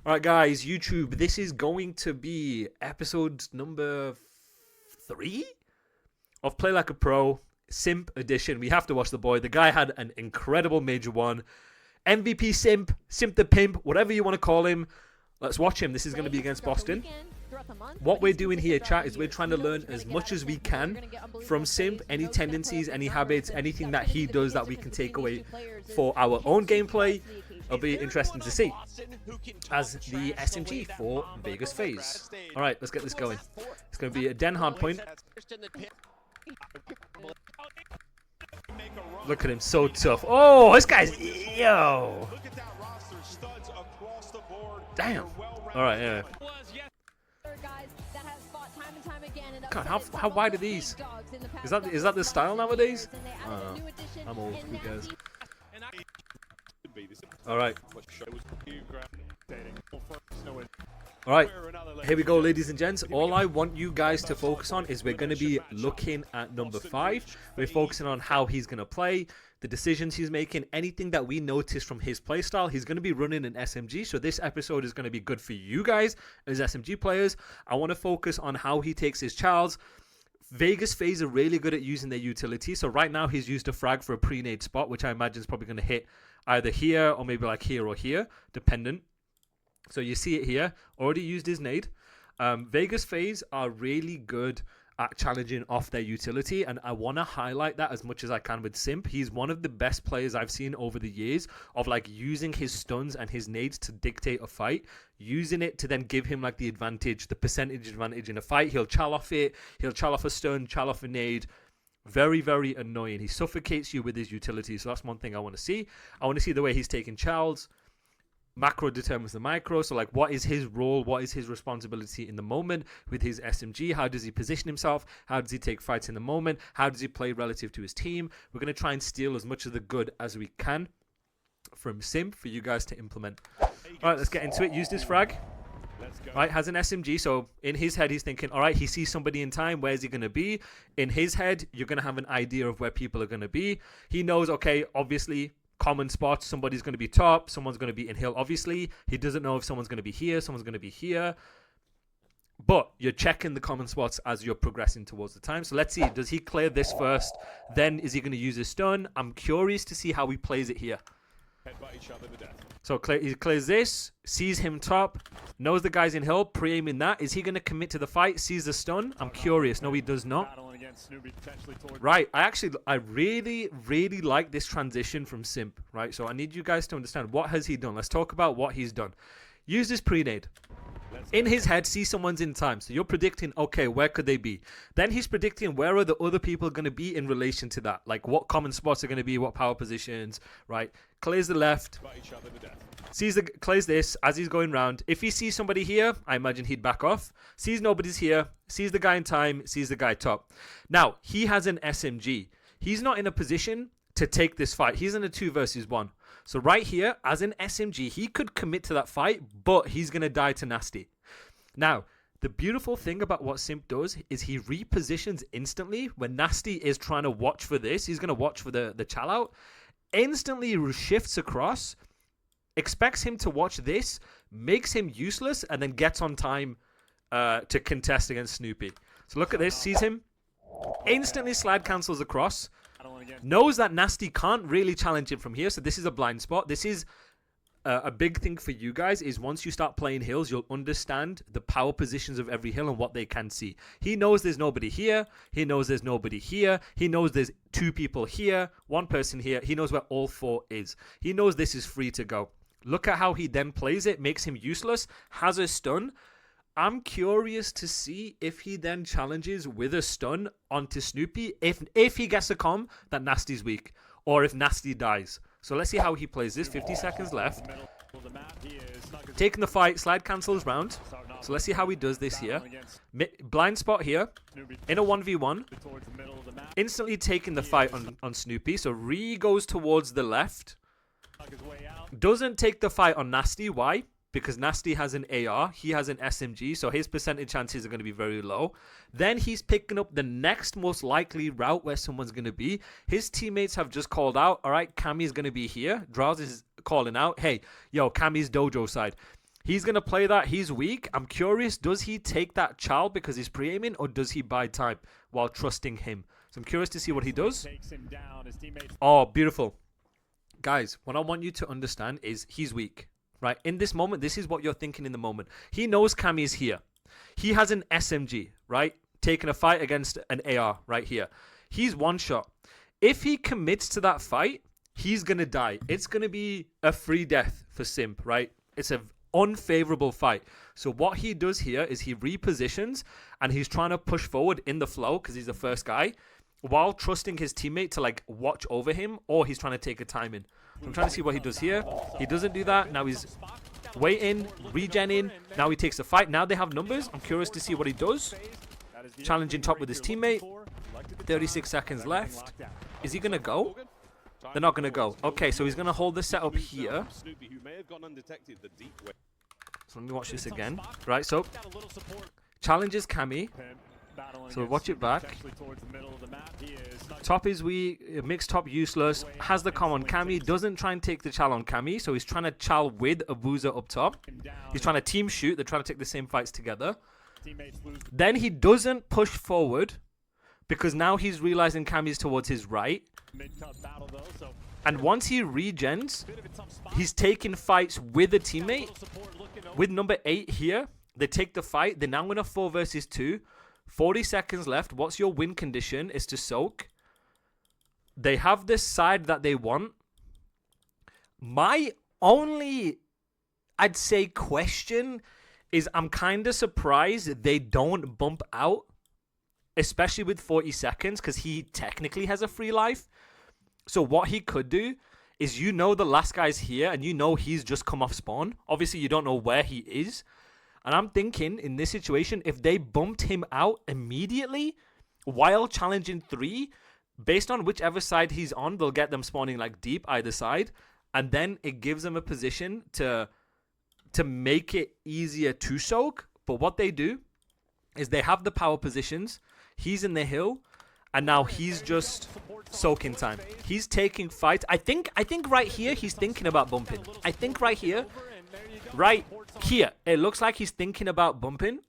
All right, guys, YouTube, this is going to be episode number 3 of Play Like a Pro, Simp edition. We have to watch the boy. The guy had an incredible Major 1. MVP Simp, Simp the Pimp, whatever you want to call him. Let's watch him. This is going to be against Postion. What we're doing here, chat, is we're trying to learn as much as we can from Simp, any tendencies, any habits, anything that he does that we can take away for our own gameplay. It'll be interesting to see as the SMG for Vegas phase. All right, let's get this going. It's going to be a Den hard point. Look at him, so tough. Oh, this guy's... Yo. Damn. All right, anyway. God, how wide are these? Is that the style nowadays? I'm old. Who cares? All right. All right. Here we go, ladies and gents. All I want you guys to focus on is we're going to be looking at number 5. We're focusing on how he's going to play, the decisions he's making, anything that we notice from his playstyle. He's going to be running an SMG, so this episode is going to be good for you guys as SMG players. I want to focus on how he takes his childs. Vegas phase are really good at using their utility. So right now he's used a frag for a pre-nade spot, which I imagine is probably going to hit either here or maybe like here or here, dependent. So you see it here. Already used his nade. Vegas phase are really good at challenging off their utility, and I want to highlight that as much as I can with Simp. He's one of the best players I've seen over the years of like using his stuns and his nades to dictate a fight, using it to then give him like the advantage, the percentage advantage in a fight. He'll chal off it, he'll chal off a stun, chal off a nade. Very, very annoying. He suffocates you with his utility, so that's one thing I want to see. I want to see the way he's taking chals. Macro determines the micro, so like what is his role, what is his responsibility in the moment with his SMG, how does he position himself, how does he take fights in the moment, how does he play relative to his team. We're going to try and steal as much of the good as we can from Simp for you guys to implement. Alright, let's get into it. Use this frag. Right, has an SMG, so in his head he's thinking, alright, he sees somebody in time, where's he going to be? In his head, you're going to have an idea of where people are going to be. He knows, okay, obviously common spots, somebody's going to be top, someone's going to be in hill. Obviously, he doesn't know if someone's going to be here, someone's going to be here. But you're checking the common spots as you're progressing towards the time. So let's see, does he clear this first? Then is he going to use his stun? I'm curious to see how he plays it here. So he clears this, sees him top, knows the guy's in hill, pre-aiming that. Is he going to commit to the fight? Sees the stun? I'm curious. No, he does not. Right, I really, really like this transition from Simp, right? So I need you guys to understand, what has he done? Let's talk about what he's done. Use this pre-nade. In his head, see someone's in time. So you're predicting, okay, where could they be? Then he's predicting where are the other people going to be in relation to that? Like what common spots are going to be, what power positions, right? Clears the left. Clears this as he's going round. If he sees somebody here, I imagine he'd back off. Sees nobody's here. Sees the guy in time. Sees the guy top. Now, he has an SMG. He's not in a position to take this fight. He's in a 2 versus 1. So right here, as an SMG, he could commit to that fight, but he's going to die to Nasty. Now, the beautiful thing about what Simp does is he repositions instantly when Nasty is trying to watch for this. He's going to watch for the chal out. Instantly shifts across, expects him to watch this, makes him useless, and then gets on time to contest against Snoopy. So look at this. Sees him. Instantly slide cancels across. Knows that Nasty can't really challenge him from here, so this is a blind spot. This is a big thing for you guys, is once you start playing hills, you'll understand the power positions of every hill and what they can see. He knows there's nobody here. He knows there's nobody here. He knows there's 2 people here, 1 person here. He knows where all 4 is. He knows this is free to go. Look at how he then plays it, makes him useless, has a stun. I'm curious to see if he then challenges with a stun onto Snoopy, if he gets a comm that Nasty's weak, or if Nasty dies. So let's see how he plays this. 50 seconds left. Taking the fight, slide cancels round. So let's see how he does this here. Blind spot here, in a 1v1. Instantly taking the fight on Snoopy, so goes towards the left. Doesn't take the fight on Nasty, why? Because Nasty has an AR, he has an SMG, so his percentage chances are going to be very low. Then he's picking up the next most likely route where someone's going to be. His teammates have just called out, all right, Cammy's going to be here. Draws is calling out, hey, yo, Cammy's dojo side. He's going to play that. He's weak. I'm curious, does he take that chow because he's pre-aiming, or does he buy time while trusting him? So I'm curious to see what he does. Oh, beautiful. Guys, what I want you to understand is he's weak, right? In this moment, this is what you're thinking in the moment. He knows Cammy is here. He has an SMG, right? Taking a fight against an AR right here. He's one shot. If he commits to that fight, he's going to die. It's going to be a free death for Simp, right? It's an unfavorable fight. So what he does here is he repositions and he's trying to push forward in the flow because he's the first guy while trusting his teammate to like watch over him, or he's trying to take a time in. So I'm trying to see what he does here. He doesn't do that. Now he's waiting, regenning. Now he takes the fight. Now they have numbers. I'm curious to see what he does. Challenging top with his teammate. 36 seconds left. Is he going to go? They're not going to go. Okay, so he's going to hold the setup here. So let me watch this again. Right, so challenges Cammy. So watch it back. Top is weak. Mixed top useless. Has the comm on Cammy. Doesn't try and take the chal on Cammy. So he's trying to chal with a Boozer up top. He's trying to team shoot. They're trying to take the same fights together. Then he doesn't push forward because now he's realizing Cammy's towards his right. And once he regens, he's taking fights with a teammate. With number 8 here, they take the fight. They're now in a 4 versus 2. 40 seconds left. What's your win condition? Is to soak. They have this side that they want. My only, I'd say, question is I'm kind of surprised they don't bump out, especially with 40 seconds, because he technically has a free life. So what he could do is, you know, the last guy's here and you know he's just come off spawn. Obviously, you don't know where he is. And I'm thinking in this situation, if they bumped him out immediately while challenging 3, based on whichever side he's on, they'll get them spawning like deep either side. And then it gives them a position to make it easier to soak. But what they do is they have the power positions. He's in the hill. And now he's just soaking time. He's taking fights. I think right here he's thinking about bumping. I think right here, it looks like he's thinking about bumping.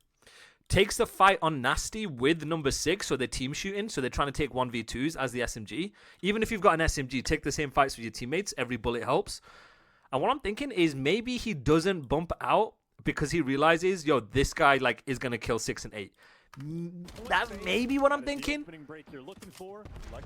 Takes the fight on Nasty with number 6, so they're team shooting. So they're trying to take 1v2s as the SMG. Even if you've got an SMG, take the same fights with your teammates. Every bullet helps. And what I'm thinking is maybe he doesn't bump out because he realizes, yo, this guy like is going to kill 6 and 8. That's maybe what I'm thinking.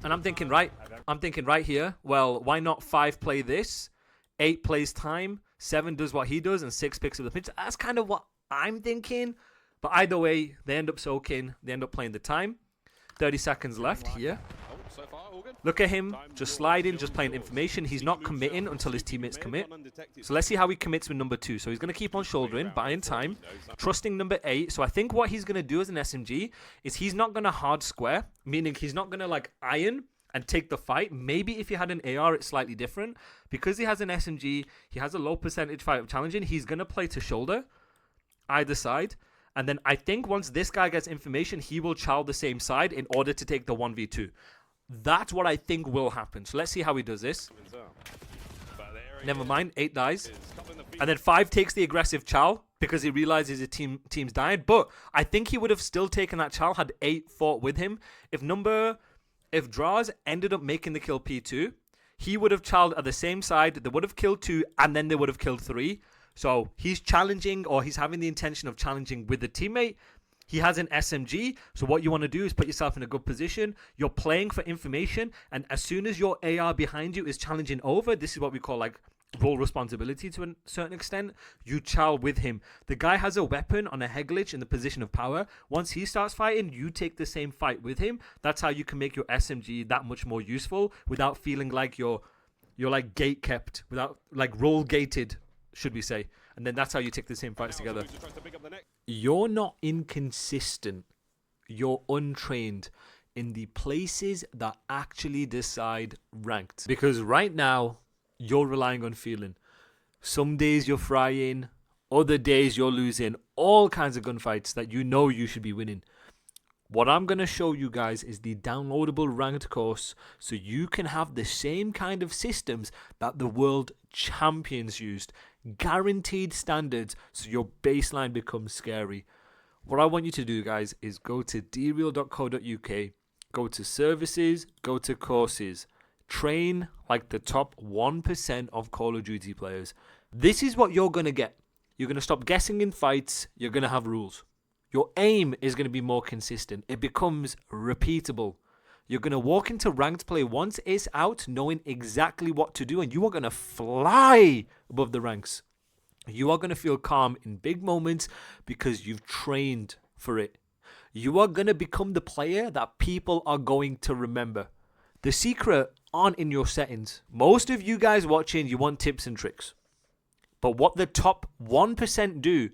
And I'm thinking right here, well, why not 5 play this, 8 plays time, 7 does what he does, and 6 picks up the pinch. That's kind of what I'm thinking. But either way, they end up soaking. They end up playing the time. 30 seconds left here. Look at him, just sliding, just playing information. He's not committing until his teammates commit. So let's see how he commits with number 2. So he's going to keep on shouldering, buying time, trusting number 8. So I think what he's going to do as an SMG is he's not going to hard square, meaning he's not going to like iron and take the fight. Maybe if he had an AR, it's slightly different. Because he has an SMG, he has a low percentage fight of challenging. He's going to play to shoulder, either side. And then I think once this guy gets information, he will chow the same side in order to take the 1v2. That's what I think will happen. So let's see how he does this. Never mind. 8 dies. And then 5 takes the aggressive chow because he realizes his team's dying. But I think he would have still taken that chow had 8 fought with him. If Draws ended up making the kill P2, he would have chowed at the same side. They would have killed 2 and then they would have killed 3. So he's challenging, or he's having the intention of challenging with the teammate. He has an SMG, so what you want to do is put yourself in a good position. You're playing for information, and as soon as your AR behind you is challenging over, this is what we call like role responsibility to a certain extent, you chow with him. The guy has a weapon on a head glitch in the position of power. Once he starts fighting, you take the same fight with him. That's how you can make your SMG that much more useful without feeling like you're like gate kept, without like role gated, should we say. And then that's how you take the same fights together. You're not inconsistent. You're untrained in the places that actually decide ranked. Because right now, you're relying on feeling. Some days you're frying. Other days you're losing. All kinds of gunfights that you know you should be winning. What I'm going to show you guys is the downloadable ranked course so you can have the same kind of systems that the world champions used. Guaranteed standards, so your baseline becomes scary. What I want you to do, guys, is go to DREAL.co.uk, go to services, go to courses, train like the top 1% of Call of Duty players. This is what you're going to get. You're going to stop guessing in fights. You're going to have rules. Your aim is going to be more consistent. It becomes repeatable. You're going to walk into ranked play once it's out, knowing exactly what to do, and you are going to fly above the ranks. You are going to feel calm in big moments because you've trained for it. You are going to become the player that people are going to remember. The secret aren't in your settings. Most of you guys watching, you want tips and tricks. But what the top 1% do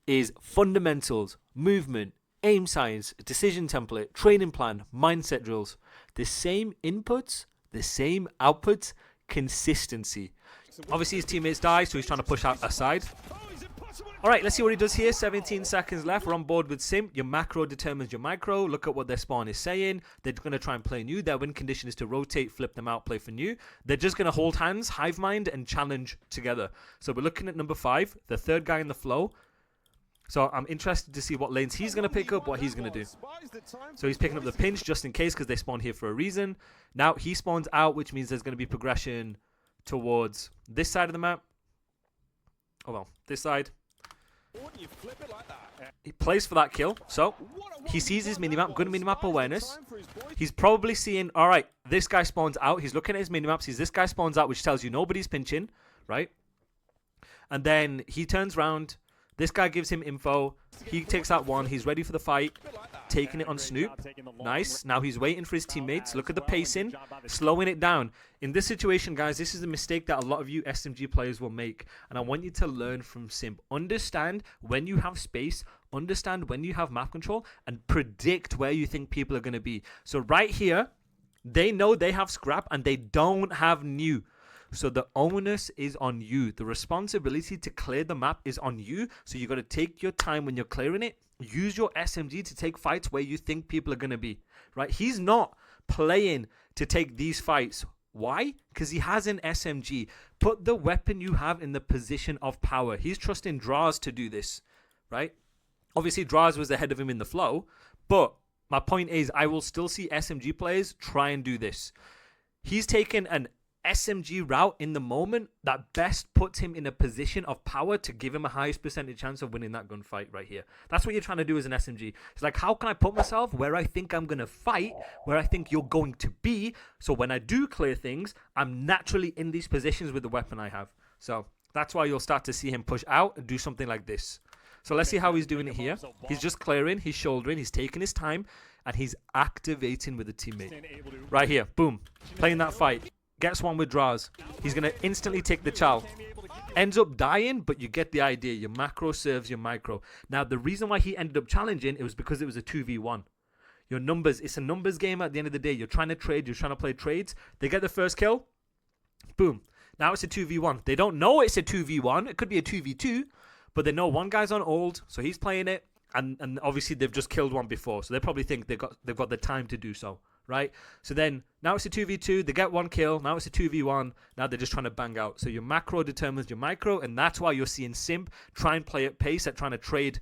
is fundamentals, movement, aim science, decision template, training plan, mindset drills. The same inputs, the same outputs, consistency. Obviously his teammates die, so he's trying to push out aside. Alright, let's see what he does here. 17 seconds left. We're on board with Simp. Your macro determines your micro. Look at what their spawn is saying. They're going to try and play new. Their win condition is to rotate, flip them out, play for new. They're just going to hold hands, hive mind, and challenge together. So we're looking at number 5, the third guy in the flow. So I'm interested to see what lanes he's going to pick up, what he's going to do. So he's picking up the pinch just in case because they spawn here for a reason. Now he spawns out, which means there's going to be progression towards this side of the map. Oh well, this side. He plays for that kill. So he sees his minimap, good minimap awareness. He's probably seeing, all right, this guy spawns out. He's looking at his minimap, sees this guy spawns out, which tells you nobody's pinching, right? And then he turns around. This guy gives him info. He takes out one. He's ready for the fight. Taking it on Snoop. Nice. Now he's waiting for his teammates. Look at the pacing. Slowing it down. In this situation, guys, this is a mistake that a lot of you SMG players will make. And I want you to learn from Simp. Understand when you have space. Understand when you have map control. And predict where you think people are going to be. So right here, they know they have scrap and they don't have new. So the onus is on you. The responsibility to clear the map is on you. So you got to take your time when you're clearing it. Use your SMG to take fights where you think people are going to be. Right? He's not playing to take these fights. Why? Because he has an SMG. Put the weapon you have in the position of power. He's trusting Draws to do this. Right? Obviously, Draws was ahead of him in the flow. But my point is, I will still see SMG players try and do this. He's taken an SMG route in the moment that best puts him in a position of power to give him a highest percentage chance of winning that gunfight right here. That's what you're trying to do as an SMG. It's like, how can I put myself where I think I'm going to fight, where I think you're going to be, so when I do clear things, I'm naturally in these positions with the weapon I have. So that's why you'll start to see him push out and do something like this. So let's see how he's doing it here. He's just clearing, he's shouldering, he's taking his time, and he's activating with a teammate. Right here, boom, playing that fight. Gets one with Draws. He's going to instantly take the chow. Ends up dying, but you get the idea. Your macro serves your micro. Now, the reason why he ended up challenging, it was because it was a 2v1. Your numbers, it's a numbers game at the end of the day. You're trying to trade, you're trying to play trades. They get the first kill. Boom. Now it's a 2v1. They don't know it's a 2v1. It could be a 2v2, but they know one guy's on old, so he's playing it. And obviously they've just killed one before, so they probably think they've got the time to do so. Right? So then, now it's a 2v2, they get one kill, now it's a 2v1, now they're just trying to bang out. So your macro determines your micro, and that's why you're seeing Simp try and play at pace at trying to trade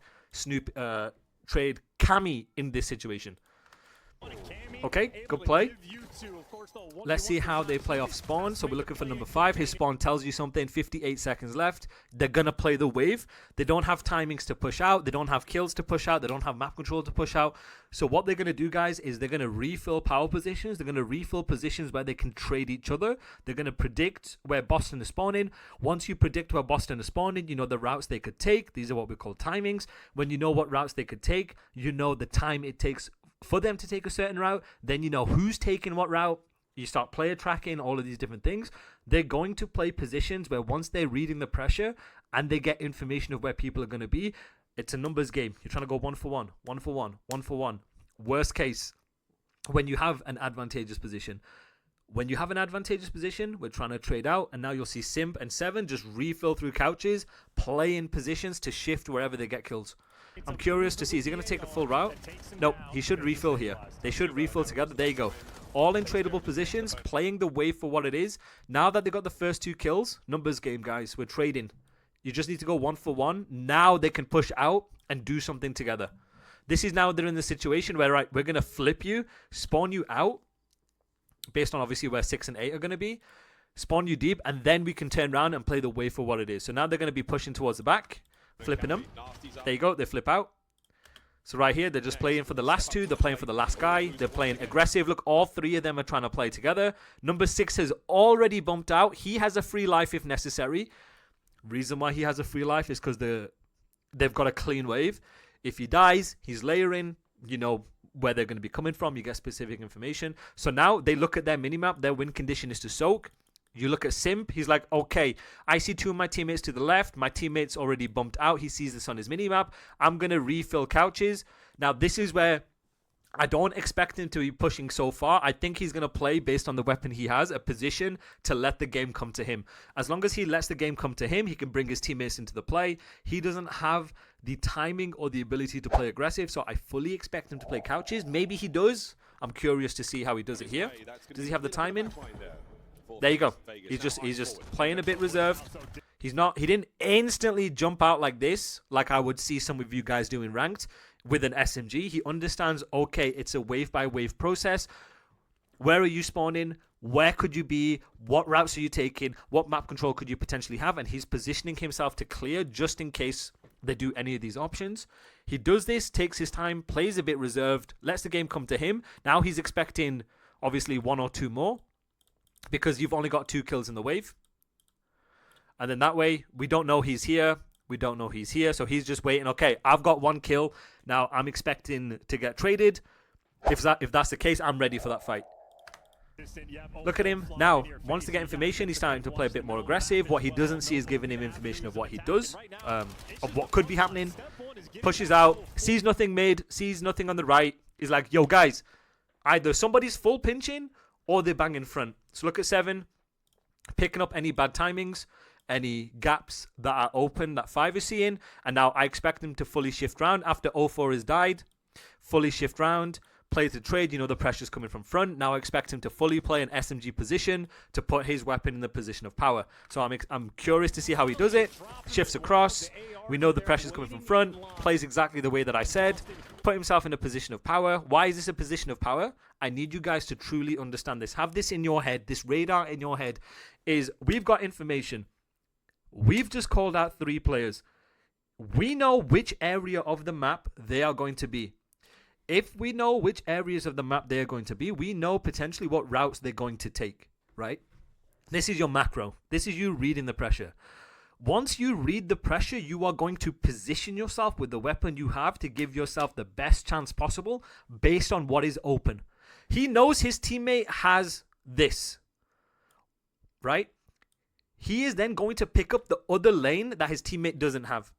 trade Cammy in this situation. Okay, good play. Let's see how they play off spawn. So we're looking for number 5. His spawn tells you something. 58 seconds left. They're going to play the wave. They don't have timings to push out. They don't have kills to push out. They don't have map control to push out. So what they're going to do, guys, is they're going to refill power positions. They're going to refill positions where they can trade each other. They're going to predict where Boston is spawning. Once you predict where Boston is spawning, you know the routes they could take. These are what we call timings. When you know what routes they could take, you know the time it takes for them to take a certain route. Then you know who's taking what route. You start player tracking, all of these different things. They're going to play positions where once they're reading the pressure and they get information of where people are going to be, it's a numbers game. You're trying to go 1 for 1, 1 for 1, 1 for 1. Worst case, when you have an advantageous position. When you have an advantageous position, we're trying to trade out, and now you'll see Simp and 7 just refill through couches, play in positions to shift wherever they get kills. I'm curious to see, is he going to take a full route? Nope, he should refill here. They should refill together. There you go. All in tradable positions, playing the wave for what it is. Now that they got the first 2 kills, numbers game, guys. We're trading. You just need to go 1 for 1. Now they can push out and do something together. This is now they're in the situation where, right, we're going to flip you, spawn you out, based on obviously where 6 and 8 are going to be, spawn you deep, and then we can turn around and play the wave for what it is. So now they're going to be pushing towards the back, flipping them. There you go, they flip out. So right here, they're just playing for the last two. They're playing for the last guy. They're playing aggressive. Look, all three of them are trying to play together. Number 6 has already bumped out. He has a free life if necessary. Reason why he has a free life is because they've got a clean wave. If he dies, he's layering. You know where they're going to be coming from. You get specific information. So now they look at their minimap. Their win condition is to soak. You look at Simp, he's like, okay, I see 2 of my teammates to the left. My teammate's already bumped out. He sees this on his minimap. I'm going to refill couches. Now, this is where I don't expect him to be pushing so far. I think he's going to play based on the weapon he has, a position to let the game come to him. As long as he lets the game come to him, he can bring his teammates into the play. He doesn't have the timing or the ability to play aggressive, so I fully expect him to play couches. Maybe he does. I'm curious to see how he does it here. Does he have the timing? There you go. He's just playing a bit reserved. He didn't instantly jump out like this, like I would see some of you guys do in ranked with an SMG. He understands, okay, it's a wave by wave process. Where are you spawning? Where could you be? What routes are you taking? What map control could you potentially have? And he's positioning himself to clear just in case they do any of these options. He does this, takes his time, plays a bit reserved, lets the game come to him. Now he's expecting obviously 1 or 2 more, because you've only got 2 kills in the wave. And then that way, we don't know he's here. We don't know he's here. So he's just waiting. Okay, I've got 1 kill. Now I'm expecting to get traded. If that's the case, I'm ready for that fight. Look at him. Now, once they get information, he's starting to play a bit more aggressive. What he doesn't see is giving him information of what he does, of what could be happening. Pushes out, sees nothing mid, sees nothing on the right. He's like, yo, guys, either somebody's full pinching or they bang in front. So look at 7, picking up any bad timings, any gaps that are open that 5 is seeing. And now I expect him to fully shift round after 04 has died. Fully shift round, play the trade. You know the pressure's coming from front. Now I expect him to fully play an SMG position to put his weapon in the position of power. So I'm curious to see how he does it. Shifts across. We know the pressure's coming from front. Plays exactly the way that I said. Put himself in a position of power. Why is this a position of power? I need you guys to truly understand this. Have this in your head. This radar in your head is we've got information. We've just called out 3 players. We know which area of the map they are going to be. If we know which areas of the map they are going to be, we know potentially what routes they're going to take, right? This is your macro. This is you reading the pressure. Once you read the pressure, you are going to position yourself with the weapon you have to give yourself the best chance possible based on what is open. He knows his teammate has this, right? He is then going to pick up the other lane that his teammate doesn't have.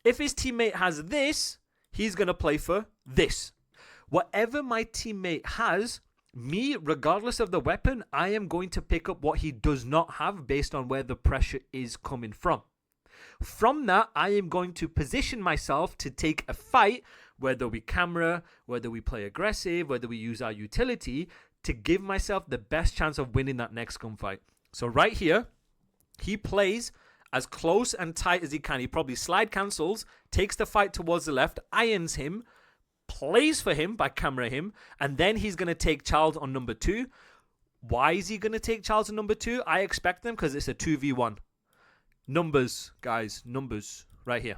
If his teammate has this, he's going to play for this. Whatever my teammate has, me, regardless of the weapon, I am going to pick up what he does not have based on where the pressure is coming from. From that, I am going to position myself to take a fight, whether we camera, whether we play aggressive, whether we use our utility, to give myself the best chance of winning that next gunfight. So right here, he plays as close and tight as he can. He probably slide cancels, takes the fight towards the left, irons him, plays for him by camera him, and then he's going to take Charles on number 2. Why is he going to take Charles on number 2? I expect them because it's a 2v1. Numbers, guys, numbers right here,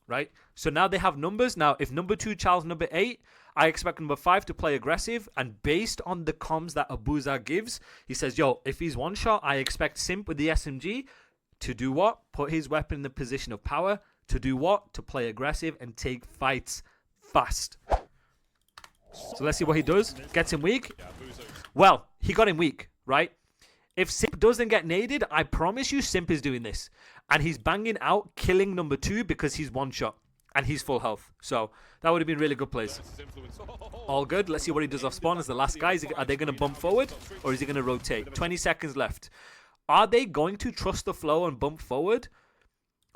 right? So now they have numbers. Now, if number 2 Charles number 8, I expect number 5 to play aggressive, and based on the comms that Abuza gives, he says, yo, if he's one shot, I expect Simp with the SMG to do what? Put his weapon in the position of power. To do what? To play aggressive and take fights fast. So let's see what he does. Gets him weak. Well, he got him weak, right? If Simp doesn't get naded, I promise you Simp is doing this. And he's banging out, killing number 2 because he's one shot. And he's full health. So that would have been really good plays. All good. Let's see what he does off spawn as the last guy. Are they going to bump forward? Or is he going to rotate? 20 seconds left. Are they going to trust the flow and bump forward?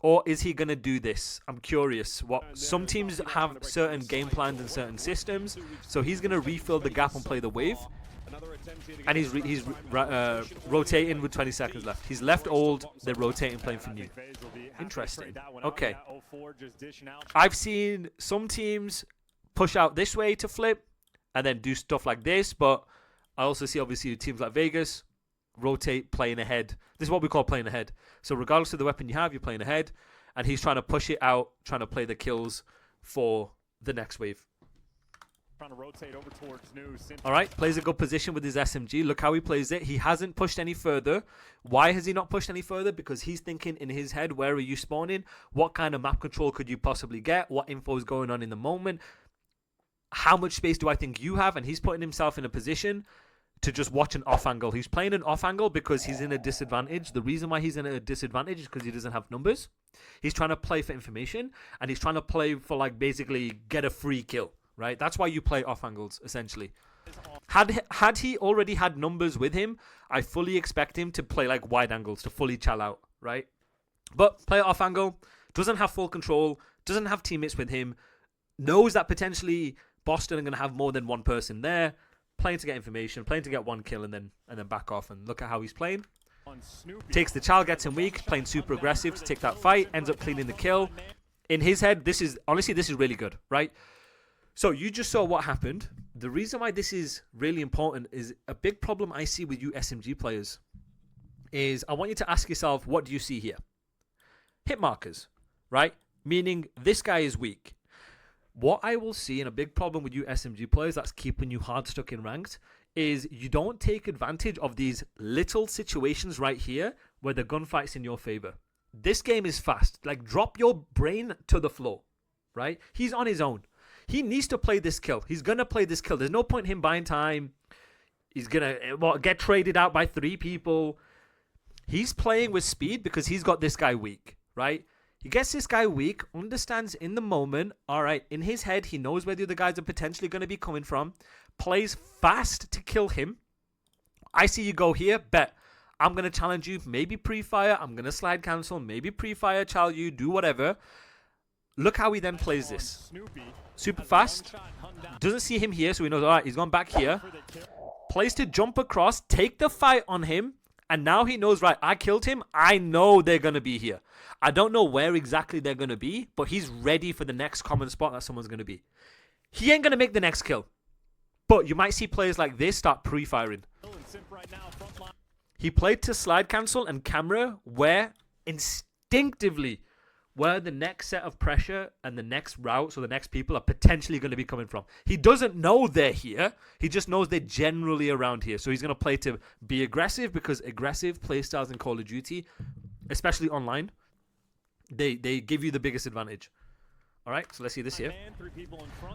Or is he going to do this? I'm curious. Some teams have certain game plans and certain systems. So he's going to refill the gap and play the wave. And he's rotating with 20 seconds left. He's left old. They're rotating, playing for new. Interesting. Okay. I've seen some teams push out this way to flip and then do stuff like this, but I also see obviously teams like Vegas rotate, playing ahead. This is what we call playing ahead. So regardless of the weapon you have, you're playing ahead, and he's trying to push it out, trying to play the kills for the next wave. Trying to rotate over towards new Simp. All right, plays a good position with his SMG. Look how he plays it. He hasn't pushed any further. Why has he not pushed any further? Because he's thinking in his head, where are you spawning? What kind of map control could you possibly get? What info is going on in the moment? How much space do I think you have? And he's putting himself in a position to just watch an off angle. He's playing an off angle because he's in a disadvantage. The reason why he's in a disadvantage is because he doesn't have numbers. He's trying to play for information, and he's trying to play for, like, basically get a free kill. Right, that's why you play off angles, essentially. Had he already had numbers with him, I fully expect him to play like wide angles to fully chill out, right? But play off angle, doesn't have full control, doesn't have teammates with him, knows that potentially Boston are going to have more than one person there, playing to get information, playing to get one kill, and then back off. And look at how he's playing. Takes the child, gets him weak, playing super aggressive to take that fight, ends up cleaning the kill. In his head, this is really good, right? So you just saw what happened. The reason why this is really important is a big problem I see with you SMG players is I want you to ask yourself, what do you see here? Hit markers, right? Meaning this guy is weak. What I will see, and a big problem with you SMG players that's keeping you hard stuck in ranked, is you don't take advantage of these little situations right here where the gunfight's in your favor. This game is fast. Like, drop your brain to the floor, right? He's on his own. He needs to play this kill. He's going to play this kill. There's no point in him buying time. He's going to get traded out by 3 people. He's playing with speed because he's got this guy weak, right? He gets this guy weak, understands in the moment, all right, in his head, he knows where the other guys are potentially going to be coming from, plays fast to kill him. I see you go here, bet. I'm going to challenge you, maybe pre-fire. I'm going to slide cancel, maybe pre-fire, challenge you, do whatever. Look how he then plays this. Super fast. Doesn't see him here, so he knows, all right, he's gone back here. Plays to jump across, take the fight on him, and now he knows, right, I killed him. I know they're going to be here. I don't know where exactly they're going to be, but he's ready for the next common spot that someone's going to be. He ain't going to make the next kill. But you might see players like this start pre-firing. He played to slide cancel and camera where instinctively where the next set of pressure and the next routes or the next people are potentially going to be coming from. He doesn't know they're here. He just knows they're generally around here. So he's going to play to be aggressive because aggressive playstyles in Call of Duty, especially online, they give you the biggest advantage. All right, so let's see this here.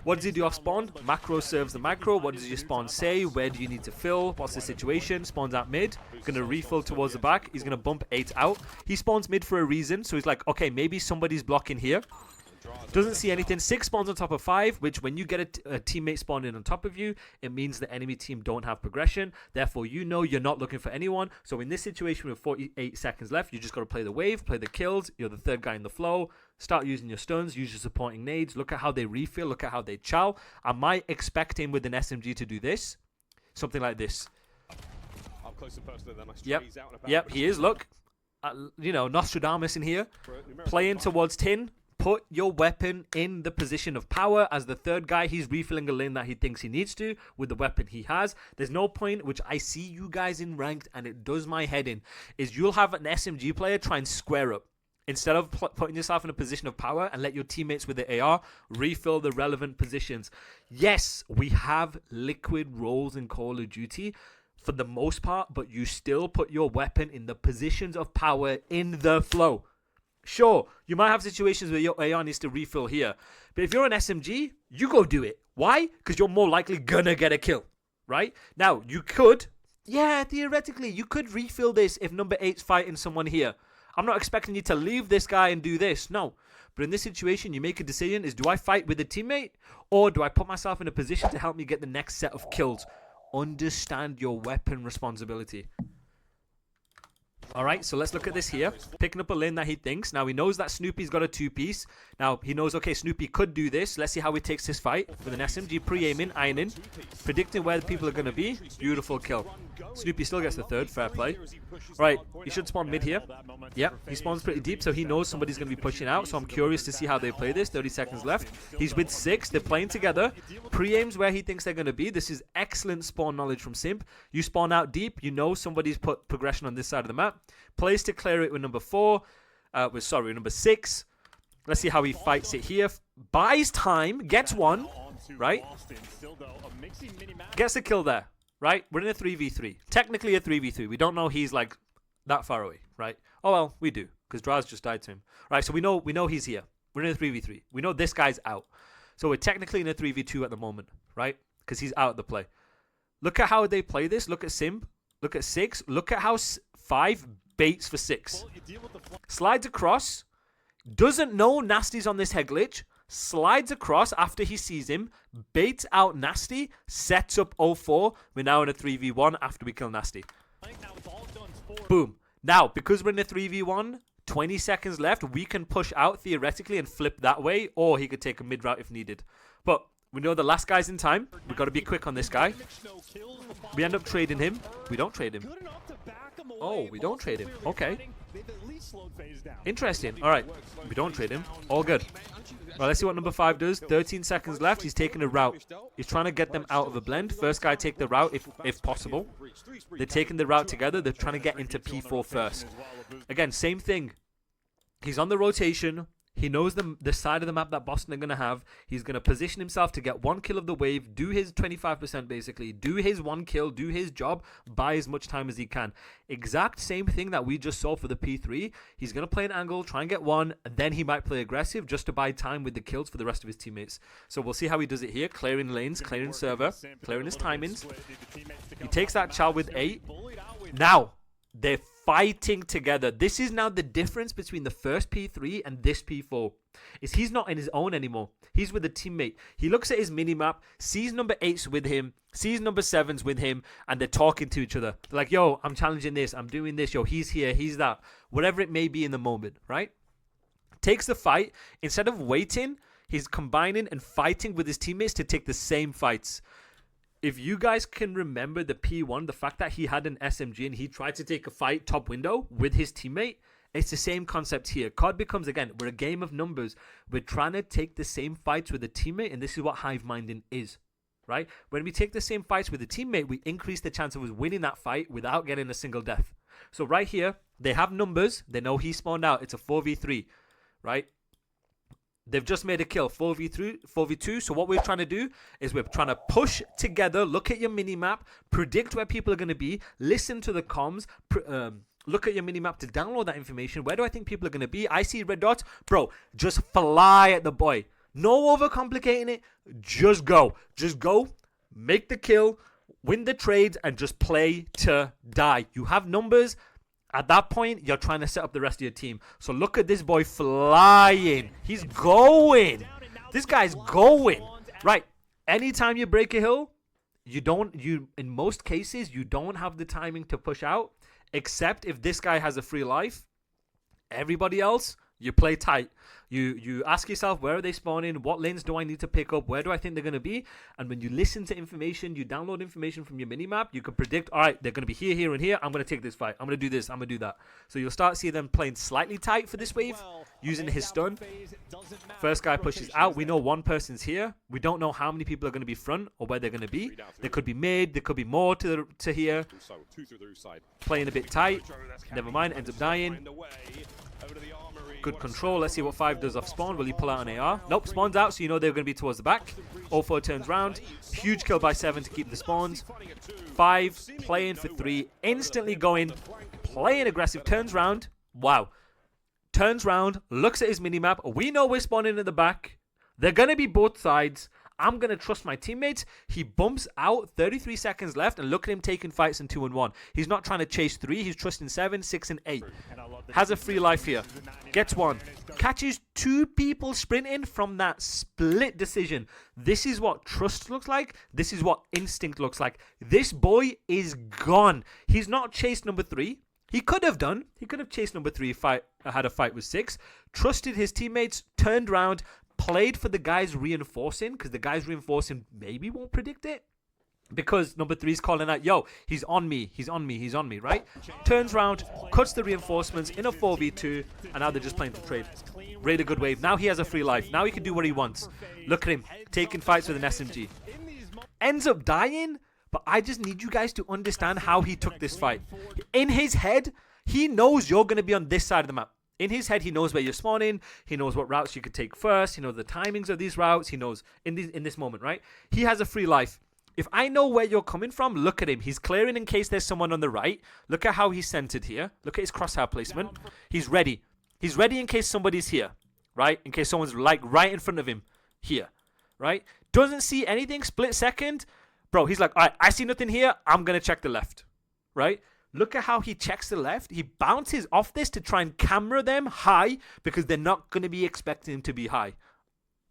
What does he do off spawn? Macro serves the macro. What does your spawn say? Where do you need to fill? What's the situation? Spawns out mid. Going to refill towards the back. He's going to bump 8 out. He spawns mid for a reason. So he's like, okay, maybe somebody's blocking here. Doesn't see anything. 6 spawns on top of 5, which when you get a teammate spawned in on top of you, it means the enemy team don't have progression. Therefore, you know you're not looking for anyone. So in this situation with 48 seconds left, you just got to play the wave, play the kills. You're the third guy in the flow. Start using your stuns, use your supporting nades. Look at how they refill. Look at how they chow. I might expect him with an SMG to do this. Something like this. Yep, he is. Look. You know, Nostradamus in here. Playing towards tin. Put your weapon in the position of power. As the third guy, he's refilling a lane that he thinks he needs to with the weapon he has. There's no point, which I see you guys in ranked, and it does my head in, is you'll have an SMG player try and square up. Instead of putting yourself in a position of power and let your teammates with the AR refill the relevant positions. Yes, we have liquid roles in Call of Duty for the most part, but you still put your weapon in the positions of power in the flow. Sure, you might have situations where your AR needs to refill here. But if you're an SMG, you go do it. Why? Because you're more likely gonna get a kill, right? Now, you could, yeah, theoretically, you could refill this if number 8's fighting someone here. I'm not expecting you to leave this guy and do this, no. But in this situation, you make a decision, is do I fight with a teammate? Or do I put myself in a position to help me get the next set of kills? Understand your weapon responsibility. All right, so let's look at this here. Picking up a lane that he thinks. Now, he knows that Snoopy's got a 2-piece. Now, he knows, okay, Snoopy could do this. Let's see how he takes this fight with an SMG, pre-aiming, ironing, predicting where the people are going to be. Beautiful kill. Snoopy still gets the third. Fair play. Right, he should spawn mid here. Yep, he spawns pretty deep, so he knows somebody's going to be pushing out. So I'm curious to see how they play this. 30 seconds left. He's with 6. They're playing together. Pre-aims where he thinks they're going to be. This is excellent spawn knowledge from Simp. You spawn out deep. You know somebody's put progression on this side of the map. Plays to clear it with number 4. Number 6. Let's see how he fights it here. Buys time. Gets one. Right? Gets a kill there. Right? We're in a 3v3. Technically a 3v3. We don't know he's like that far away. Right? Oh well, we do. Because Draz just died to him. Right? So we know he's here. We're in a 3v3. We know this guy's out. So we're technically in a 3v2 at the moment. Right? Because he's out of the play. Look at how they play this. Look at Simp. Look at 6. Look at how 5 baits for 6. Slides across. Doesn't know Nasty's on this head glitch. Slides across after he sees him. Baits out Nasty. Sets up 0-4. We're now in a 3v1 after we kill Nasty. Boom. Now, because we're in a 3v1, 20 seconds left, we can push out theoretically and flip that way. Or he could take a mid route if needed. But we know the last guy's in time. We've got to be quick on this guy. We end up trading him. We don't trade him. Oh, we don't trade him. Okay. Interesting. All right. We don't trade him. All good. Well, let's see what number 5 does. 13 seconds left. He's taking a route. He's trying to get them out of a blend. First guy take the route if possible. They're taking the route together. They're trying to get into P4 first. Again, same thing. He's on the rotation. He knows the side of the map that Boston are going to have. He's going to position himself to get 1 kill of the wave, do his 25% basically, do his 1 kill, do his job, buy as much time as he can. Exact same thing that we just saw for the P3. He's going to play an angle, try and get 1, and then he might play aggressive just to buy time with the kills for the rest of his teammates. So we'll see how he does it here. Clearing lanes, clearing server, clearing his timings. He takes that chow with 8. Now, they're fighting together. This is now the difference between the first P3 and this P4. Is he's not in his own anymore. He's with a teammate. He looks at his minimap, sees number 8's with him, sees number 7's with him, and they're talking to each other. They're like, yo, I'm challenging this. I'm doing this. Yo, he's here. He's that. Whatever it may be in the moment, right? Takes the fight. Instead of waiting, he's combining and fighting with his teammates to take the same fights. If you guys can remember the P1, the fact that he had an SMG and he tried to take a fight top window with his teammate, it's the same concept here. COD becomes, again, we're a game of numbers. We're trying to take the same fights with a teammate, and this is what hive minding is, right? When we take the same fights with a teammate, we increase the chance of us winning that fight without getting a single death. So right here, they have numbers. They know he spawned out. It's a 4v3, right? They've just made a kill, 4v2. So what we're trying to do is we're trying to push together, look at your minimap, predict where people are going to be, listen to the comms, look at your minimap to download that information. Where do I think people are going to be? I see red dots. Bro, just fly at the boy. No overcomplicating it. Just go. Just go, make the kill, win the trades, and just play to die. You have numbers. At that point, you're trying to set up the rest of your team. So look at this boy flying. He's going. This guy's going. Right. Anytime you break a hill, in most cases, you don't have the timing to push out. Except if this guy has a free life. Everybody else, you play tight. You ask yourself, where are they spawning? What lanes do I need to pick up? Where do I think they're going to be? And when you listen to information, you download information from your minimap, you can predict, all right, they're going to be here, here, and here. I'm going to take this fight. I'm going to do this. I'm going to do that. So you'll start seeing them playing slightly tight for this wave, using his stun. First guy pushes out. We know one person's here. We don't know how many people are going to be front or where they're going to be. They could be mid. There could be more to here. Playing a bit tight. Never mind. Ends up dying. Good control. Let's see what 5 does off spawn. Will he pull out an AR? Nope, spawns out, so you know they're going to be towards the back. 0-4 turns round. Huge kill by 7 to keep the spawns. 5 playing for 3. Instantly going. Playing aggressive. Turns round. Wow. Turns round. Looks at his minimap. We know we're spawning at the back. They're going to be both sides. I'm going to trust my teammates. He bumps out, 33 seconds left, and look at him taking fights in 2 and 1. He's not trying to chase 3. He's trusting 7, 6, and 8. Has a free life here. Gets 1. Catches 2 people sprinting from that split decision. This is what trust looks like. This is what instinct looks like. This boy is gone. He's not chased number 3. He could have done. He could have chased number 3, had a fight with 6, trusted his teammates, turned around, played for the guys reinforcing, because the guys reinforcing maybe won't predict it. Because number 3 is calling out, yo, he's on me, he's on me, he's on me, right? Turns around, cuts the reinforcements in a 4v2, and now they're just playing for trade. Really good wave. Now he has a free life. Now he can do what he wants. Look at him, taking fights with an SMG. Ends up dying, but I just need you guys to understand how he took this fight. In his head, he knows you're going to be on this side of the map. In his head, he knows where you're spawning. He knows what routes you could take first. He knows the timings of these routes. He knows in this moment, right? He has a free life. If I know where you're coming from, look at him. He's clearing in case there's someone on the right. Look at how he's centered here. Look at his crosshair placement. He's ready. He's ready in case somebody's here, right? In case someone's like right in front of him here, right? Doesn't see anything, split second. Bro, he's like, all right, I see nothing here. I'm going to check the left, right? Look at how he checks the left. He bounces off this to try and camera them high because they're not going to be expecting him to be high.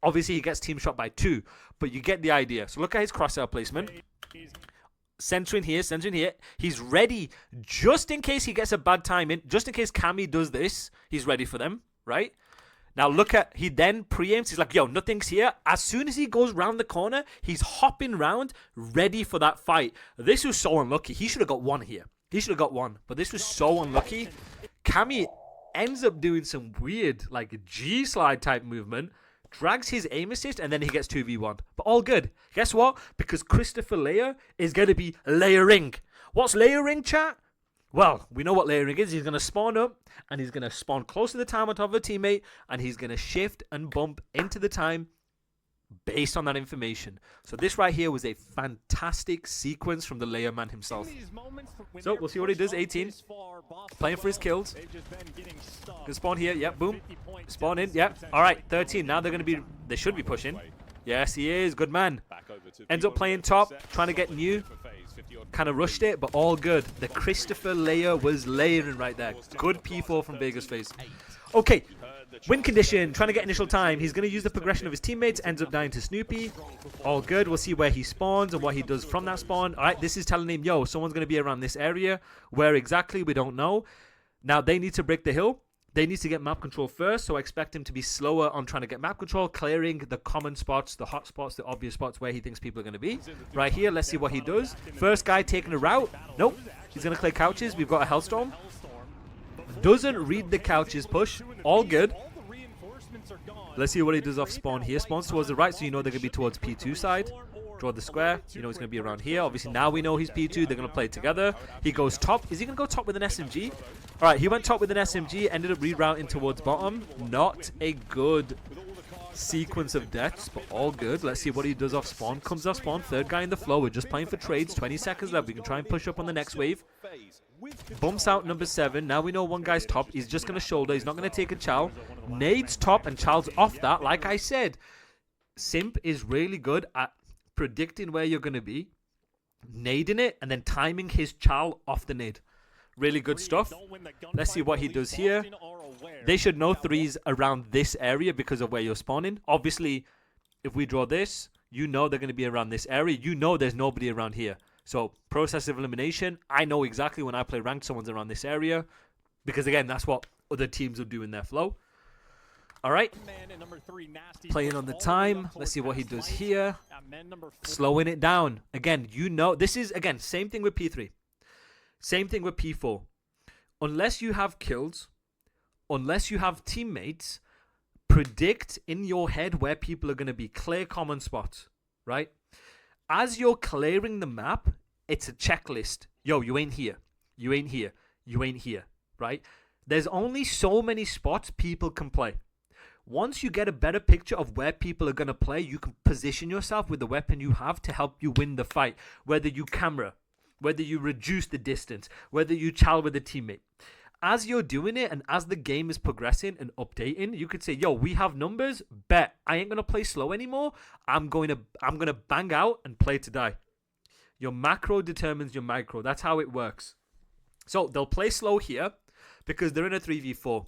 Obviously, he gets team shot by 2, but you get the idea. So look at his crosshair placement. Centering here, centering here. He's ready just in case he gets a bad timing. Just in case Cammy does this, he's ready for them, right? Now look at, he then preempts. He's like, yo, nothing's here. As soon as he goes round the corner, he's hopping round, ready for that fight. This was so unlucky. He should have got 1 here. He should have got 1, but this was so unlucky. Cammy ends up doing some weird, like, G-slide type movement. Drags his aim assist, and then he gets 2v1. But all good. Guess what? Because Christopher Layer is going to be layering. What's layering, chat? Well, we know what layering is. He's going to spawn up, and he's going to spawn close to the time on top of a teammate, and he's going to shift and bump into the time based on that information. So this right here was a fantastic sequence from the Layer man himself. So we'll see what he does. 18. Playing for his kills. Can spawn here. Yep, boom. Spawn in. Yep. All right, 13. Now they're going to be, they should be pushing. Yes, he is. Good man. Ends up playing top, trying to get new. Kind of rushed it, but all good. The Christopher Layer was layering right there. Good P4 from Vegas Face. Okay. Win condition, trying to get initial time. He's going to use the progression of his teammates, ends up dying to Snoopy. All good. We'll see where he spawns and what he does from that spawn. All right, this is telling him, yo, someone's going to be around this area. Where exactly, we don't know. Now, they need to break the hill. They need to get map control first, so I expect him to be slower on trying to get map control, clearing the common spots, the hot spots, the obvious spots where he thinks people are going to be. Right here, let's see what he does. First guy taking a route. Nope. He's going to clear couches. We've got a Hellstorm. Doesn't read the couches push. All good. Let's see what he does off spawn here. Spawns towards the right, so you know they're going to be towards P2 side. Draw the square. You know he's going to be around here. Obviously, now we know he's P2. They're going to play together. He goes top. Is he going to go top with an SMG? All right, he went top with an SMG. Ended up rerouting towards bottom. Not a good sequence of deaths, but all good. Let's see what he does off spawn. Comes off spawn. Third guy in the flow. We're just playing for trades. 20 seconds left. We can try and push up on the next wave. Bumps out number 7. Now we know one guy's top. He's just going to shoulder. He's not going to take a chow. Nades top and chow's off that. Like I said, Simp is really good at predicting where you're going to be, nading it, and then timing his chow off the nade. Really good stuff. Let's see what he does here. They should know 3s around this area because of where you're spawning. Obviously, if we draw this, you know they're going to be around this area. You know there's nobody around here. So, process of elimination, I know exactly when I play ranked, someone's around this area. Because, again, that's what other teams will do in their flow. All right. Playing on the time. Let's see what he does here. Slowing it down. Again, you know, this is, again, same thing with P3. Same thing with P4. Unless you have kills, unless you have teammates, predict in your head where people are going to be. Clear common spots, right? As you're clearing the map, it's a checklist. Yo, you ain't here. You ain't here. You ain't here, right? There's only so many spots people can play. Once you get a better picture of where people are going to play, you can position yourself with the weapon you have to help you win the fight. Whether you camera, whether you reduce the distance, whether you chow with a teammate. As you're doing it and as the game is progressing and updating, you could say, yo, we have numbers, bet. I ain't going to play slow anymore. I'm going to bang out and play to die. Your macro determines your micro. That's how it works. So they'll play slow here because they're in a 3v4.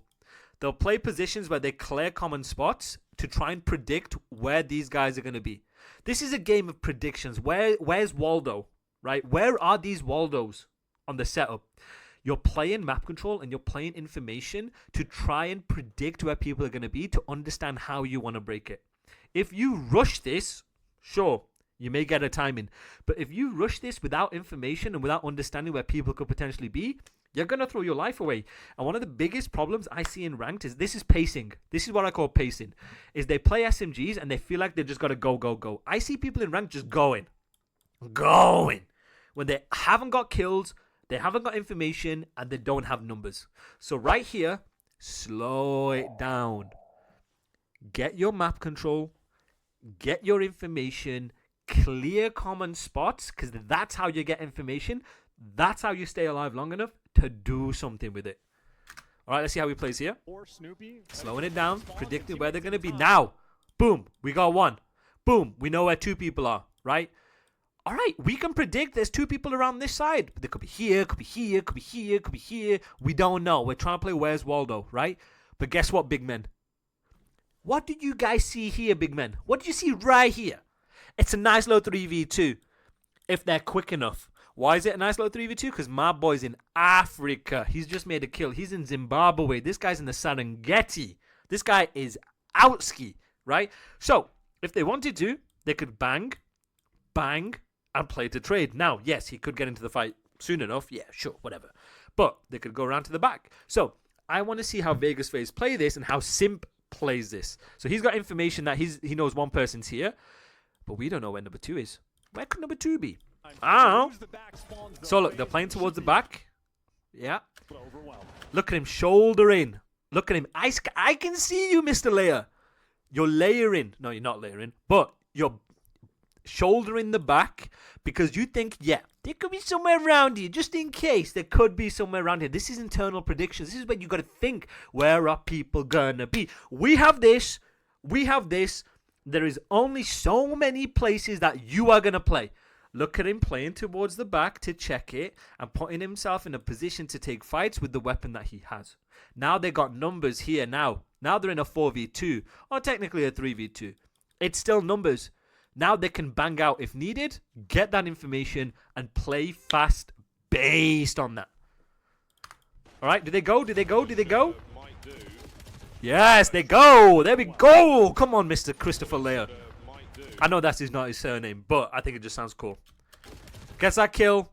They'll play positions where they clear common spots to try and predict where these guys are going to be. This is a game of predictions. Where's Waldo, right? Where are these Waldos on the setup? You're playing map control and you're playing information to try and predict where people are going to be to understand how you want to break it. If you rush this, sure, you may get a timing. But if you rush this without information and without understanding where people could potentially be, you're going to throw your life away. And one of the biggest problems I see in ranked is this is pacing. This is what I call pacing. Is they play SMGs and they feel like they just got to go, go, go. I see people in ranked just going. When they haven't got kills, they haven't got information, and they don't have numbers. So right here, slow it down. Get your map control. Get your information. Clear common spots, because that's how you get information. That's how you stay alive long enough to do something with it. All right, let's see how he plays here. Slowing it down, predicting where they're going to be. Now, boom, we got one. Boom, we know where two people are, right? All right, we can predict there's two people around this side. They could be here, could be here, could be here, could be here. We don't know. We're trying to play Where's Waldo, right? But guess what, big men? What did you guys see here, big men? What did you see right here? It's a nice little 3v2 if they're quick enough. Why is it a nice little 3v2? Because my boy's in Africa. He's just made a kill. He's in Zimbabwe. This guy's in the Serengeti. This guy is outski, right? So, if they wanted to, they could bang, and play to trade. Now, yes, he could get into the fight soon enough. Yeah, sure, whatever. But they could go around to the back. So, I want to see how Vegas Phase play this and how Simp plays this. So, he's got information that he knows one person's here. But we don't know where number 2 is. Where could number 2 be? I don't know. So look, they're playing towards the back. Yeah. Look at him shouldering. Look at him. I can see you, Mr. Layer. You're layering. No, you're not layering. But you're shouldering the back because you think, yeah, there could be somewhere around here. Just in case there could be somewhere around here. This is internal predictions. This is when you got to think, where are people going to be? We have this. We have this. There is only so many places that you are going to play. Look at him playing towards the back to check it and putting himself in a position to take fights with the weapon that he has. Now they got numbers here now. Now they're in a 4v2 or technically a 3v2. It's still numbers. Now they can bang out if needed, get that information and play fast based on that. All right, do they go? Do they go? Do they go? Yes, they go. There we go. Come on, Mr. Christopher Layer. I know that's not his surname, but I think it just sounds cool. Gets that kill.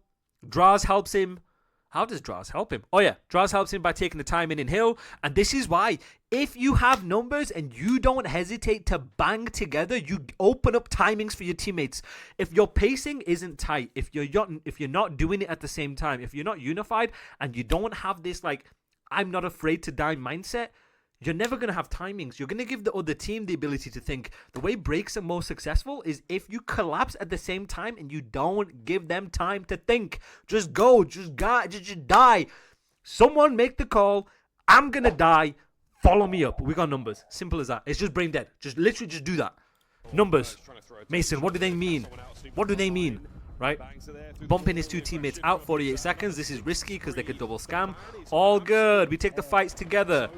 Draws helps him. How does Draws help him? Oh, yeah. Draws helps him by taking the time in hill. And this is why, if you have numbers and you don't hesitate to bang together, you open up timings for your teammates. If your pacing isn't tight, if you're not doing it at the same time, if you're not unified and you don't have this, like, I'm not afraid to die mindset, you're never going to have timings. You're going to give the other team the ability to think. The way breaks are most successful is if you collapse at the same time and you don't give them time to think. Just go. Just die. Someone make the call. I'm going to die. Follow me up. We got numbers. Simple as that. It's just brain dead. Just literally just do that. Numbers. Mason, what do they mean? What do they mean? Right? Bumping his two teammates out 48 seconds. This is risky because they could double scam. All good. We take the fights together.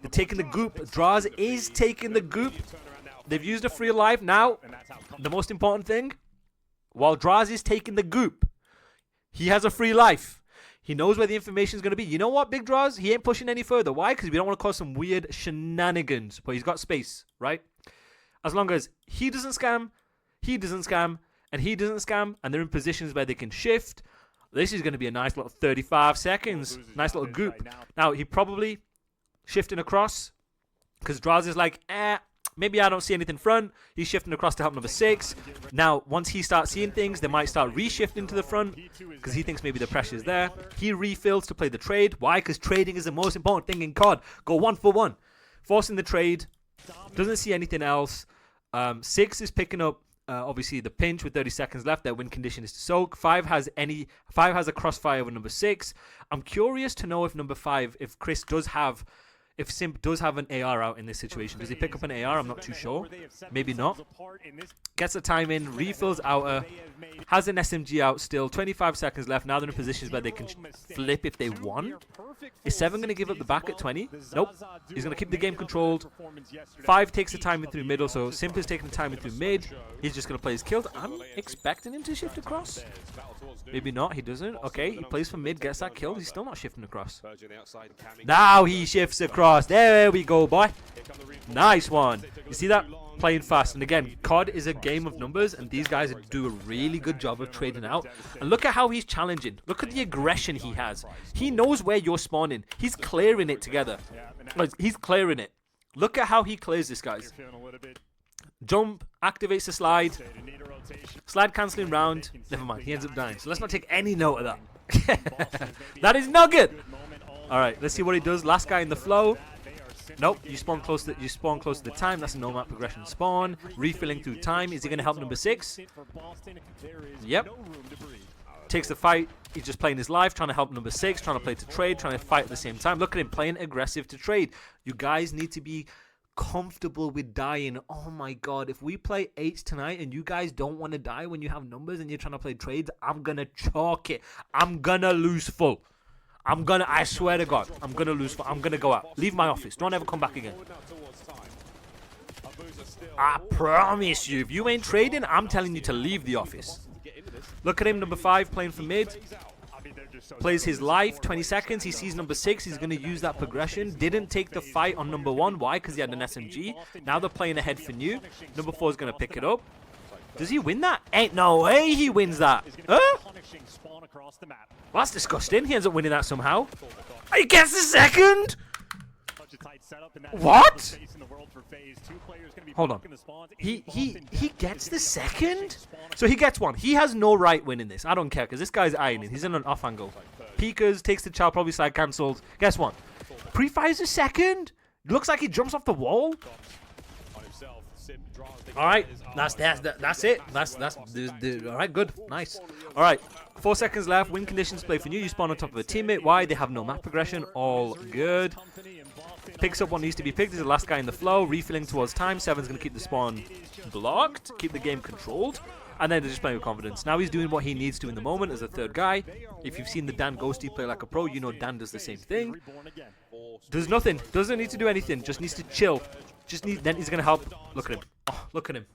They're taking the goop. Draws is taking the goop. They've used a free life. Now, the most important thing, while Draws is taking the goop, he has a free life. He knows where the information is going to be. You know what, Big Draws? He ain't pushing any further. Why? Because we don't want to cause some weird shenanigans. But he's got space, right? As long as he doesn't scam, he doesn't scam, and he doesn't scam, and they're in positions where they can shift, this is going to be a nice little 35 seconds. Nice little goop. Now, he probably shifting across because Draws is like, maybe I don't see anything front. He's shifting across to help number 6. Now, once he starts seeing things, they might start reshifting to the front because he thinks maybe the pressure's there. He refills to play the trade. Why? Because trading is the most important thing in COD. Go 1 for 1. Forcing the trade. Doesn't see anything else. 6 is picking up obviously the pinch with 30 seconds left. Their win condition is to soak. 5 has a crossfire with number 6. I'm curious to know if number 5, if Chris does have if Simp does have an AR out in this situation. Does he pick up an AR? I'm not too sure. Maybe not. Gets the time in, refills outer, has an SMG out still. 25 seconds left. Now they're in positions where they can flip if they want. Is 7 going to give up the back at 20? Nope. He's going to keep the game controlled. 5 takes the time in through middle, so Simp is taking the time in through mid. He's just going to play his kills. I'm expecting him to shift across. Maybe not. He doesn't. Okay, he plays for mid, gets that kill. He's still not shifting across. Now he shifts across. There we go, boy. Nice one. You see that? Playing fast. And again, COD is a game of numbers, and these guys do a really good job of trading out. And look at how he's challenging. Look at the aggression he has. He knows where you're spawning. He's clearing it together. He's clearing it. Look at how he clears this, guys. Jump, activates the slide. Slide cancelling round. Never mind, he ends up dying. So let's not take any note of that. That is not good. Alright, let's see what he does. Last guy in the flow. Nope, you spawn close to the time. That's a no map progression spawn. Refilling through time. Is he going to help number 6? Yep. Takes the fight. He's just playing his life, trying to help number 6, trying to play to trade, trying to fight at the same time. Look at him playing aggressive to trade. You guys need to be comfortable with dying. Oh my god, if we play 8s tonight and you guys don't want to die when you have numbers and you're trying to play trades, I'm gonna chalk it. I'm gonna lose full. I swear to god, I'm gonna lose full. I'm gonna go out. Leave my office. Don't ever come back again. I promise you, if you ain't trading, I'm telling you to leave the office. Look at him, number 5, playing for mid. Plays his life, 20 seconds. He sees number 6. He's going to use that progression. Didn't take the fight on number 1. Why? Because he had an SMG. Now they're playing ahead for new. Number 4 is going to pick it up. Does he win that? Ain't no way he wins that. Huh? Well, that's disgusting. He ends up winning that somehow. He gets the second? What? Hold on. He gets the second? So he gets one. He has no right winning this. I don't care because this guy's eyeing it. He's in an off angle. Peekers, takes the child, probably side cancelled. Guess what? Pre-fires a second? Looks like he jumps off the wall. Alright, that's it. Alright, good. Nice. Alright, 4 seconds left. Win conditions play for new. You spawn on top of a teammate. Why? They have no map progression. All good. Picks up what needs to be picked. Is the last guy in the flow. Refilling towards time. 7's going to keep the spawn blocked. Keep the game controlled. And then they're just playing with confidence. Now he's doing what he needs to in the moment as a third guy. If you've seen the Dan Ghosty play like a pro, you know Dan does the same thing. Does nothing. Doesn't need to do anything. Just needs to chill. Then he's going to help. Look at him. Oh, look at him.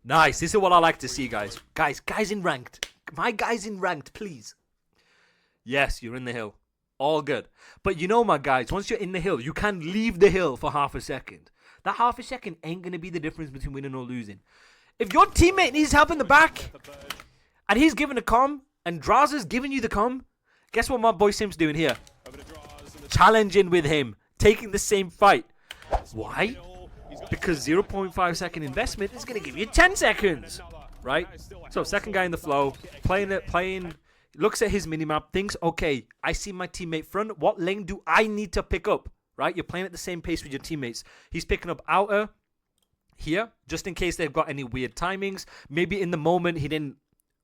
Nice. This is what I like to see, guys. Guys in ranked. My guys in ranked, please. Yes, you're in the hill. All good. But you know, my guys, once you're in the hill, you can leave the hill for half a second. That half a second ain't going to be the difference between winning or losing. If your teammate needs help in the back, and he's giving a comm, and Draza's giving you the comm, guess what my boy Simp's doing here? Challenging with him. Taking the same fight. Why? Because 0.5 second investment is going to give you 10 seconds. Right? So, second guy in the flow. Playing. Looks at his minimap, thinks, okay, I see my teammate front. What lane do I need to pick up? Right? You're playing at the same pace with your teammates. He's picking up outer here, just in case they've got any weird timings. Maybe in the moment he didn't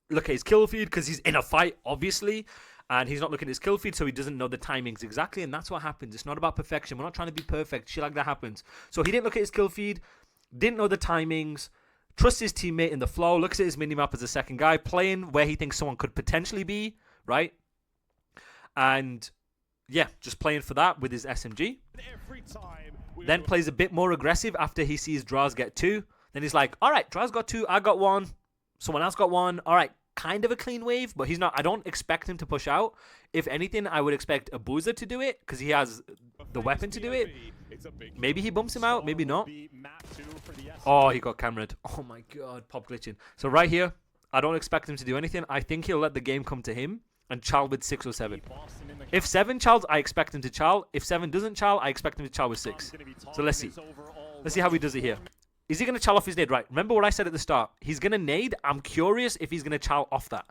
look at his kill feed because he's in a fight, obviously. And he's not looking at his kill feed, so he doesn't know the timings exactly. And that's what happens. It's not about perfection. We're not trying to be perfect. Shit like that happens. So he didn't look at his kill feed, didn't know the timings. Trusts his teammate in the flow, looks at his minimap as a second guy, playing where he thinks someone could potentially be, right? And, yeah, just playing for that with his SMG. Then plays a bit more aggressive after he sees Draz get 2. Then he's like, all right, Draz got 2, I got 1, someone else got 1. All right, kind of a clean wave, but he's not. I don't expect him to push out. If anything, I would expect a Boozer to do it because he has the weapon to do it. Maybe he bumps him out, maybe not. Oh, he got cameraed. Oh my god, pop glitching. So right here, I don't expect him to do anything. I think he'll let the game come to him and chal with 6 or 7. If 7 chals, I expect him to chal. If 7 doesn't chal, I expect him to chal with 6. So let's see. Let's see how he does it here. Is he going to chal off his nade? Right, remember what I said at the start. He's going to nade. I'm curious if he's going to chal off that.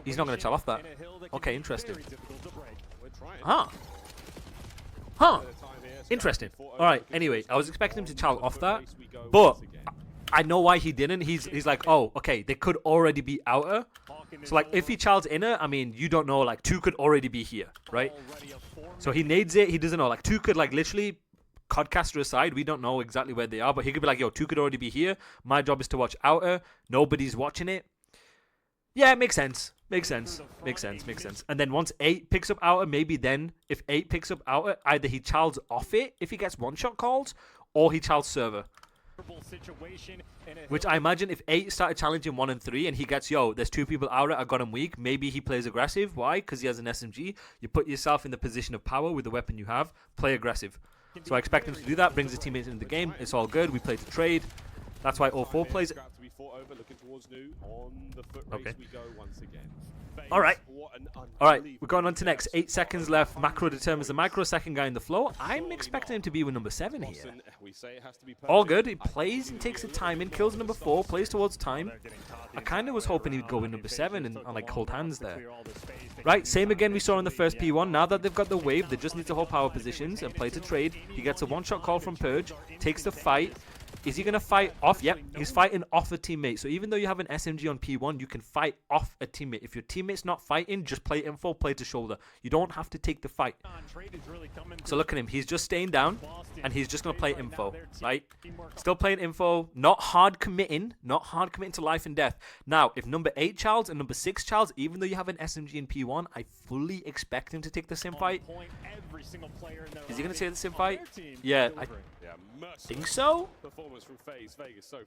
He's not going to chal off that. Okay, interesting. Huh. Interesting. Alright, anyway, I was expecting him to chal off that, but I know why he didn't. He's like, oh, okay, they could already be outer. So like if he childs inner, I mean, you don't know, like 2 could already be here, right? So he nades it, he doesn't know, like 2 could like literally Codcaster aside, we don't know exactly where they are, but he could be like, yo, 2 could already be here. My job is to watch outer. Nobody's watching it. Yeah, it makes sense. Makes sense. Makes sense. Makes sense. And then once 8 picks up outer, maybe then if 8 picks up outer, either he childs off it if he gets one-shot calls, or he childs server. Which I imagine if 8 started challenging 1 and 3 and he gets, yo, there's 2 people outer, I got him weak, maybe he plays aggressive. Why? Because he has an SMG. You put yourself in the position of power with the weapon you have. Play aggressive. So I expect him to do that, brings his teammates into the game. It's all good. We play to trade. That's why all 4 plays. Okay. Alright. Alright, we're going on to next. 8 seconds left. Macro determines the micro. Second guy in the floor. I'm expecting him to be with number 7 here. All good. He plays and takes the time in. Kills number 4. Plays towards time. I kind of was hoping he'd go with number 7 and like hold hands there. Right, same again we saw in the first P1. Now that they've got the wave, they just need to hold power positions and play to trade. He gets a one-shot call from Purge. Takes the fight. Is he going to fight off? Yep, he's fighting off a teammate. So even though you have an SMG on P1, you can fight off a teammate. If your teammate's not fighting, just play info, play to shoulder. You don't have to take the fight. So look at him. He's just staying down, and he's just going to play info, right? Still playing info, not hard committing to life and death. Now, if number 8 childs and number 6 childs, even though you have an SMG in P1, I fully expect him to take the Simp fight. Is he going to take the Simp fight? Yeah, I think so.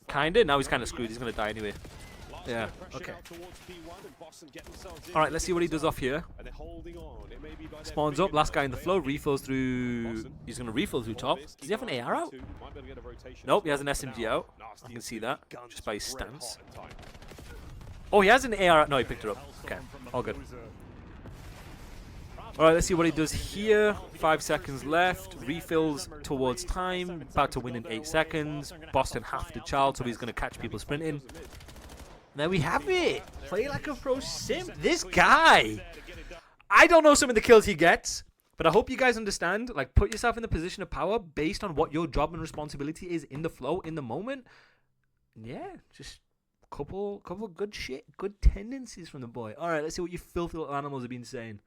Kinda. Now he's kind of screwed. He's going to die anyway. Yeah, okay. Alright, let's see what he does off here. Spawns up. Last guy in the flow. Refills through... He's going to refill through top. Does he have an AR out? Nope, he has an SMG out. You can see that just by his stance. Oh, he has an AR out. No, he picked her up. Okay, all good. Alright, let's see what he does here. 5 seconds left. Refills towards time. About to win in 8 seconds. Boston have to child, so he's going to catch people sprinting. There we have it. Play like a pro Simp. This guy. I don't know some of the kills he gets, but I hope you guys understand. Like, put yourself in the position of power based on what your job and responsibility is in the flow, in the moment. Yeah, just couple good shit, good tendencies from the boy. Alright, let's see what you filthy little animals have been saying.